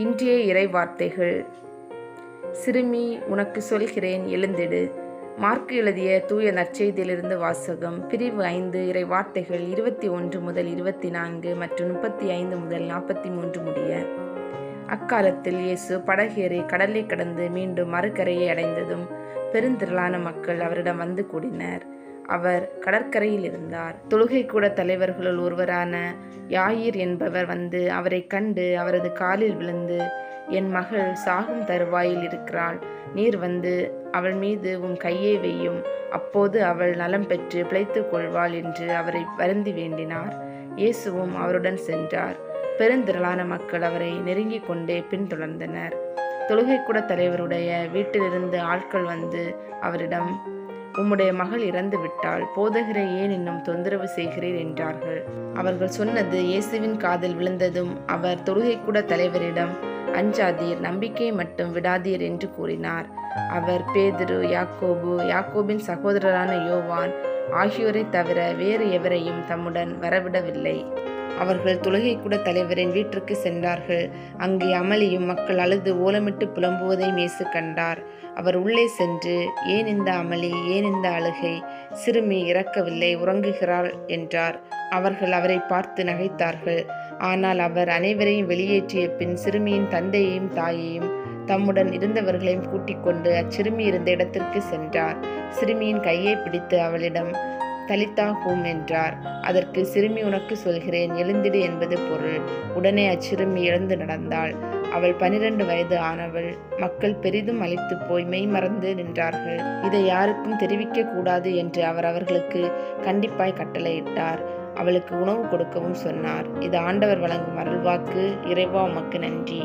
இன்றைய இறை வார்த்தைகள். சிறுமி, உனக்கு சொல்கிறேன், எழுந்திடு. மார்க்கு எழுதிய தூய நற்செய்தியிலிருந்து வாசகம். பிரிவு 5, இறை வார்த்தைகள் 21 முதல் 24 மற்றும் 35 முதல் 43 முடிய. அக்காலத்தில் இயேசு படகேறி கடலை கடந்து மீண்டும் மறுகரையை அடைந்ததும் பெருந்திரளான மக்கள் அவரிடம் வந்து கூடினர். அவர் கடற்கரையில் இருந்தார். தொழுகை கூட தலைவர்களுள் ஒருவரான யாயிர் என்பவர் வந்து அவரை கண்டு அவரது காலில் விழுந்து, என் மகள் சாகும் தருவாயில் இருக்கிறாள். நீர் வந்து அவள் மீது உம் கையை வையும், அப்போது அவள் நலம் பெற்று பிழைத்துக் கொள்வாள் என்று அவரை வருந்தி வேண்டினார். இயேசுவும் அவருடன் சென்றார். பெருந்திரளான மக்கள் அவரை நெருங்கிக் கொண்டே பின்தொடர்ந்தனர். தொழுகை கூட தலைவருடைய வீட்டிலிருந்து ஆட்கள் வந்து அவரிடம், உம்முடைய மகள் இறந்து விட்டாள், போதகரை ஏன் இன்னும் தொந்தரவு செய்கிறீர் என்றார்கள். அவர்கள் சொன்னது இயேசுவின் காதில் விழுந்ததும் அவர் தொழுகை கூட தலைவரிடம், அஞ்சாதீர், நம்பிக்கையை மட்டும் விடாதீர் என்று கூறினார். அவர் பேதுரு, யாக்கோபு, யாக்கோபின் சகோதரரான யோவான் ஆகியோரை தவிர வேறு எவரையும் தம்முடன் வரவிடவில்லை. அவர்கள் தொழுகை கூட தலைவரின் வீட்டிற்கு சென்றார்கள். அங்கே அமளியும் மக்கள் அழுது ஓலமிட்டு புலம்புவதையும் இயேசு கண்டார். அவர் உள்ளே சென்று, ஏன் இந்த அமளி, ஏன் இந்த அழுகை? சிறுமி இறக்கவில்லை, உறங்குகிறாள் என்றார். அவர்கள் அவரை பார்த்து நகைத்தார்கள். ஆனால் அவர் அனைவரையும் வெளியேற்றிய பின் சிறுமியின் தந்தையையும் தாயையும் தம்முடன் இருந்தவர்களையும் கூட்டிக் கொண்டு அச்சிறுமி இருந்த இடத்திற்கு சென்றார். சிறுமியின் கையை பிடித்து அவளிடம், தலித்தா கூம் என்றார். அதற்கு, சிறுமி, உனக்கு சொல்கிறேன், எழுந்திடு என்பது பொருள். உடனே அச்சிறுமி எழுந்து நடந்தாள். அவள் 12 வயது ஆனவள். மக்கள் பெரிதும் அழித்து போய் மெய் மறந்து நின்றார்கள். இதை யாருக்கும் தெரிவிக்க கூடாது என்று அவர் அவர்களுக்கு கண்டிப்பாய் கட்டளையிட்டார். அவளுக்கு உணவு கொடுக்கவும் சொன்னார். இது ஆண்டவர் வழங்கும் அருள்வாக்கு. இறைவா, உமக்கு நன்றி.